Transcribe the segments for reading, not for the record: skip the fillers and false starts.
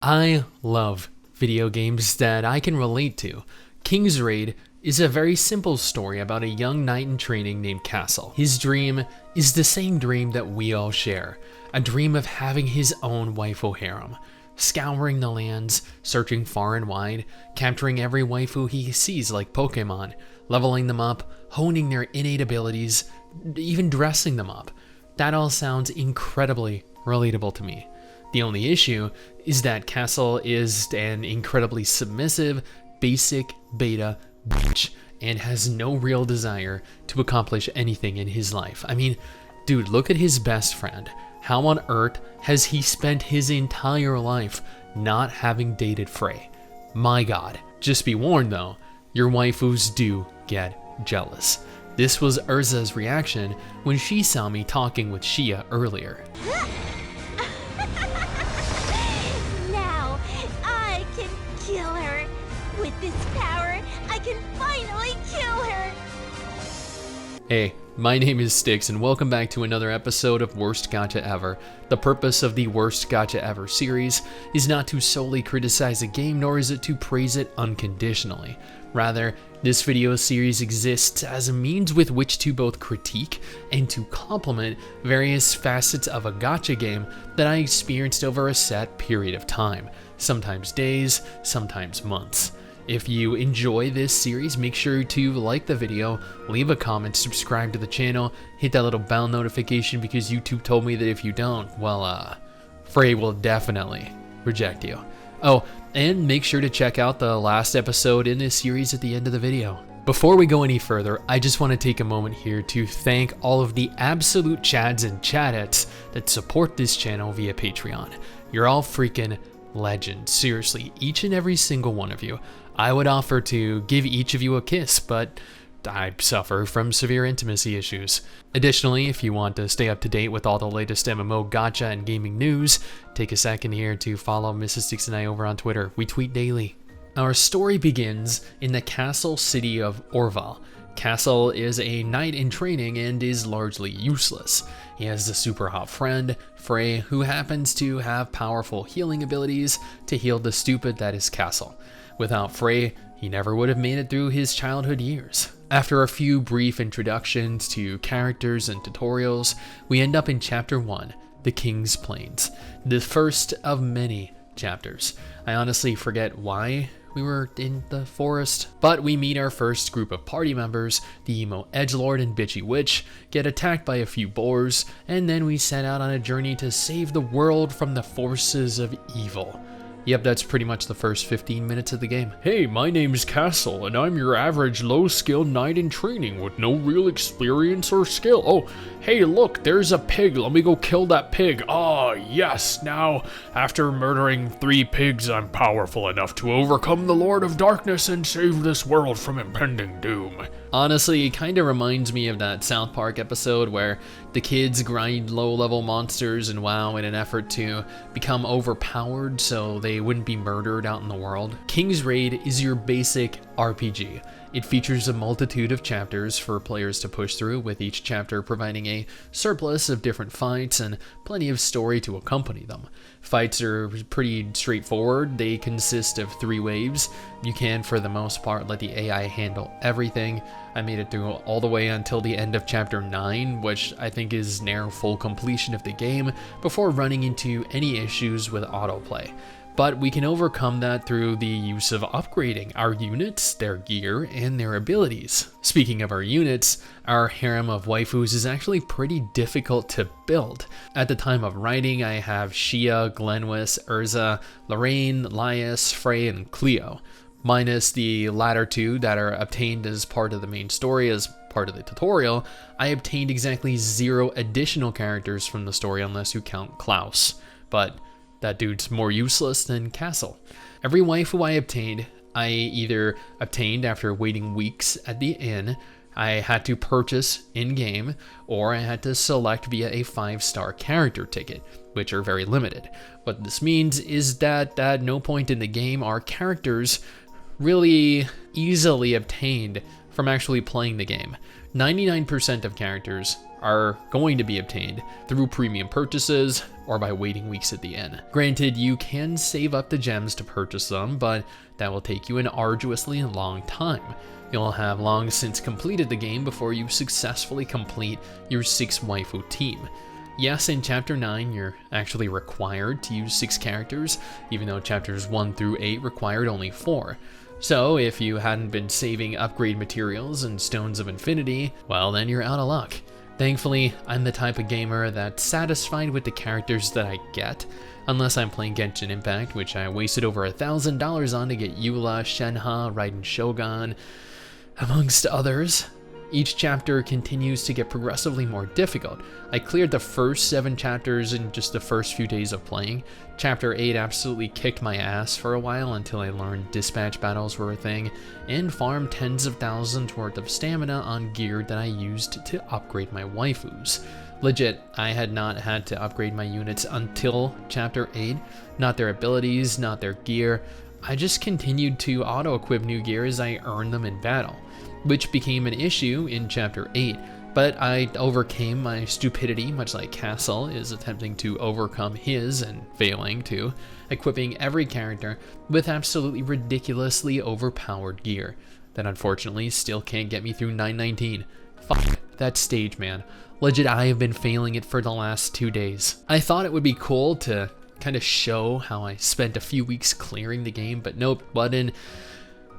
I love video games that I can relate to. King's Raid is a very simple story about a young knight in training named Castle. His dream is the same dream that we all share, a dream of having his own waifu harem, scouring the lands, searching far and wide, capturing every waifu he sees like Pokemon, leveling them up, honing their innate abilities, even dressing them up. That all sounds incredibly relatable to me. The only issue is that Castle is an incredibly submissive, basic beta bitch and has no real desire to accomplish anything in his life. I mean, dude, look at his best friend. How on earth has he spent his entire life not having dated Frey? My god. Just be warned though, your waifus do get jealous. This was Urza's reaction when she saw me talking with Shia earlier. Now I can kill her. With this power, I can finally kill her. Hey, my name is Stix and welcome back to another episode of Worst Gacha Ever. The purpose of the Worst Gacha Ever series is not to solely criticize a game, nor is it to praise it unconditionally. Rather, this video series exists as a means with which to both critique and to complement various facets of a gacha game that I experienced over a set period of time, sometimes days, sometimes months. If you enjoy this series, make sure to like the video, leave a comment, subscribe to the channel, hit that little bell notification because YouTube told me that if you don't, well, Frey will definitely reject you. Oh, and make sure to check out the last episode in this series at the end of the video. Before we go any further, I just want to take a moment here to thank all of the absolute chads and chadettes that support this channel via Patreon. You're all freaking legends. Seriously, each and every single one of you. I would offer to give each of you a kiss, but I suffer from severe intimacy issues. Additionally, if you want to stay up to date with all the latest MMO, gacha, and gaming news, take a second here to follow Mrs. Stix and I over on Twitter. We tweet daily. Our story begins in the castle city of Orval. Castle is a knight in training and is largely useless. He has a super hot friend, Frey, who happens to have powerful healing abilities to heal the stupid that is Castle. Without Frey, he never would have made it through his childhood years. After a few brief introductions to characters and tutorials, we end up in Chapter 1, The King's Plains, the first of many chapters. I honestly forget why we were in the forest, but we meet our first group of party members, the emo edgelord and bitchy witch, get attacked by a few boars, and then we set out on a journey to save the world from the forces of evil. Yep, that's pretty much the first 15 minutes of the game. Hey, my name's Castle, and I'm your average low-skilled knight in training with no real experience or skill. Oh, hey, look, there's a pig. Let me go kill that pig. Ah, yes. Now, after murdering 3 pigs, I'm powerful enough to overcome the Lord of Darkness and save this world from impending doom. Honestly, it kind of reminds me of that South Park episode where the kids grind low-level monsters in WoW in an effort to become overpowered so they wouldn't be murdered out in the world. King's Raid is your basic RPG. It features a multitude of chapters for players to push through, with each chapter providing a surplus of different fights and plenty of story to accompany them. Fights are pretty straightforward. They consist of 3 waves. You can, for the most part, let the AI handle everything. I made it through all the way until the end of Chapter 9, which I think is near full completion of the game, before running into any issues with autoplay. But we can overcome that through the use of upgrading our units, their gear, and their abilities. Speaking of our units, our harem of waifus is actually pretty difficult to build. At the time of writing, I have Shia, Glenwis, Urza, Lorraine, Lias, Frey, and Cleo. Minus the latter 2 that are obtained as part of the main story as part of the tutorial, I obtained exactly 0 additional characters from the story unless you count Klaus. But that dude's more useless than Castle. Every waifu I obtained, I either obtained after waiting weeks at the inn, I had to purchase in-game, or I had to select via a 5-star character ticket, which are very limited. What this means is that at no point in the game are characters really easily obtained from actually playing the game. 99% of characters are going to be obtained through premium purchases or by waiting weeks at the inn. Granted, you can save up the gems to purchase them, but that will take you an arduously long time. You'll have long since completed the game before you successfully complete your 6 waifu team. Yes, in Chapter 9, you're actually required to use 6 characters, even though Chapters 1 through 8 required only 4. So, if you hadn't been saving upgrade materials and Stones of Infinity, well, then you're out of luck. Thankfully, I'm the type of gamer that's satisfied with the characters that I get, unless I'm playing Genshin Impact, which I wasted over $1,000 on to get Eula, Shenhe, Raiden Shogun, amongst others. Each chapter continues to get progressively more difficult. I cleared the first 7 chapters in just the first few days of playing. Chapter 8 absolutely kicked my ass for a while until I learned dispatch battles were a thing, and farmed tens of thousands worth of stamina on gear that I used to upgrade my waifus. Legit, I had not had to upgrade my units until Chapter 8. Not their abilities, not their gear. I just continued to auto-equip new gear as I earned them in battle, which became an issue in Chapter 8, but I overcame my stupidity, much like Castle is attempting to overcome his and failing to, equipping every character with absolutely ridiculously overpowered gear that unfortunately still can't get me through 919. Fuck that stage, man. Legit, I have been failing it for the last 2 days. I thought it would be cool to kind of show how I spent a few weeks clearing the game, but nope, what an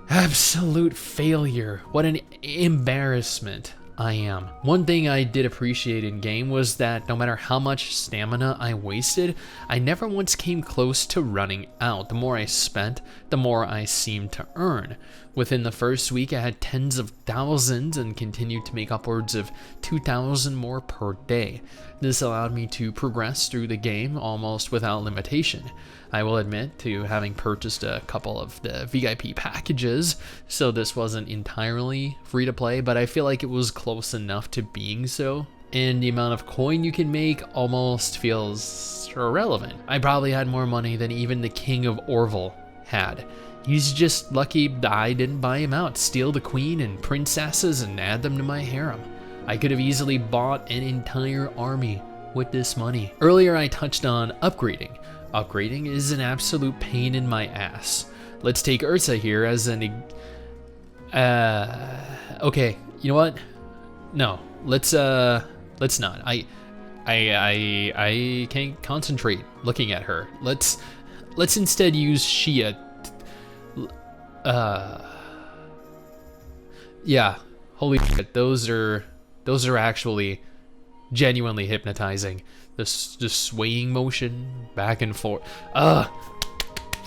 absolute failure. What an embarrassment I am. One thing I did appreciate in game was that no matter how much stamina I wasted, I never once came close to running out. The more I spent, the more I seemed to earn. Within the first week, I had tens of thousands and continued to make upwards of 2,000 more per day. This allowed me to progress through the game almost without limitation. I will admit to having purchased a couple of the VIP packages, so this wasn't entirely free to play, but I feel like it was close enough to being so. And the amount of coin you can make almost feels irrelevant. I probably had more money than even the King of Orville had. He's just lucky I didn't buy him out, steal the queen and princesses and add them to my harem. I could have easily bought an entire army with this money. Earlier I touched on upgrading. Upgrading is an absolute pain in my ass. Let's take Ursa here as an okay, you know what? No, let's not. I can't concentrate looking at her. Let's instead use Shia. Yeah, holy shit, those are actually genuinely hypnotizing. The swaying motion back and forth.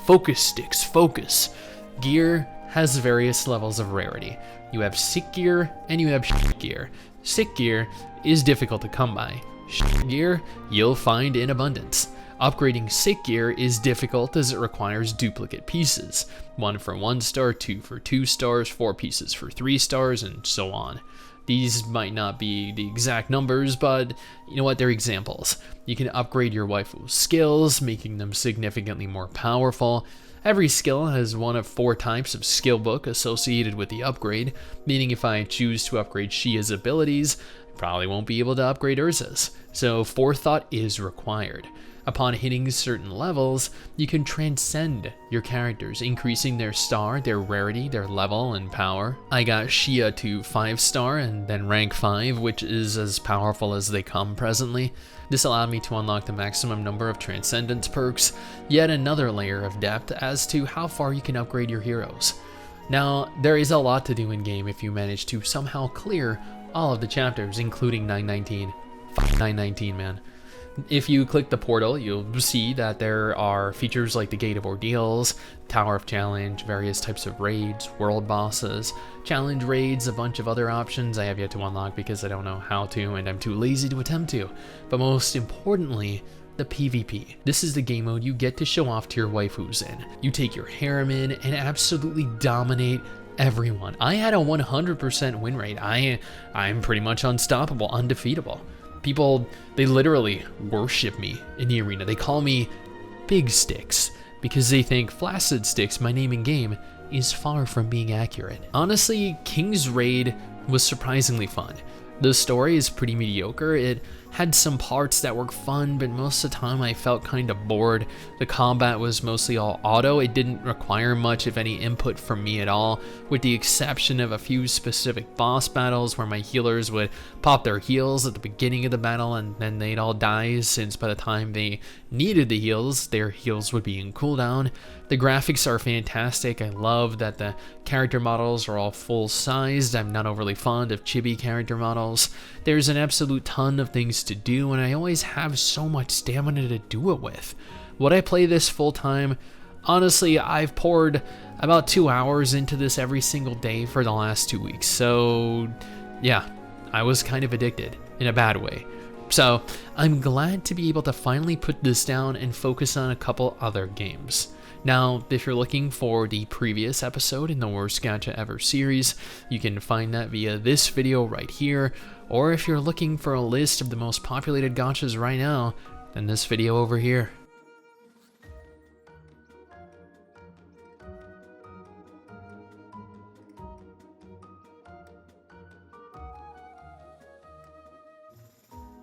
Focus, Stix, focus. Gear has various levels of rarity. You have sick gear and you have shit gear. Sick gear is difficult to come by. Shit gear you'll find in abundance. Upgrading sick gear is difficult as it requires duplicate pieces. 1 for 1 star, 2 for 2 stars, 4 pieces for 3 stars, and so on. These might not be the exact numbers, but you know what, they're examples. You can upgrade your waifu's skills, making them significantly more powerful. Every skill has 1 of 4 types of skill book associated with the upgrade, meaning if I choose to upgrade Shia's abilities, I probably won't be able to upgrade Ursa's, so forethought is required. Upon hitting certain levels, you can transcend your characters, increasing their star, their rarity, their level, and power. I got Shia to 5-star and then rank 5, which is as powerful as they come presently. This allowed me to unlock the maximum number of transcendence perks, yet another layer of depth as to how far you can upgrade your heroes. Now, there is a lot to do in game if you manage to somehow clear all of the chapters, including 919. Fuck 919, man. If you click the portal, you'll see that there are features like the Gate of Ordeals, Tower of Challenge, various types of raids, world bosses, challenge raids, a bunch of other options I have yet to unlock because I don't know how to and I'm too lazy to attempt to. But most importantly, the PvP. This is the game mode you get to show off to your waifus in. You take your harem in and absolutely dominate everyone. I had a 100% win rate. I'm pretty much unstoppable, undefeatable. People, they literally worship me in the arena. They call me Big Stix because they think Flaccid Stix, my name in game, is far from being accurate. Honestly, King's Raid was surprisingly fun. The story is pretty mediocre. It had some parts that were fun, but most of the time I felt kind of bored. The combat was mostly all auto. It didn't require much of any input from me at all, with the exception of a few specific boss battles where my healers would pop their heals at the beginning of the battle and then they'd all die, since by the time they needed the heals, their heals would be in cooldown. The graphics are fantastic. I love that the character models are all full-sized. I'm not overly fond of chibi character models. There's an absolute ton of things to do, and I always have so much stamina to do it with. Would I play this full-time? Honestly, I've poured about 2 hours into this every single day for the last 2 weeks, so yeah, I was kind of addicted in a bad way. So I'm glad to be able to finally put this down and focus on a couple other games. Now, if you're looking for the previous episode in the Worst Gacha Ever series, you can find that via this video right here, or if you're looking for a list of the most populated gachas right now, then this video over here.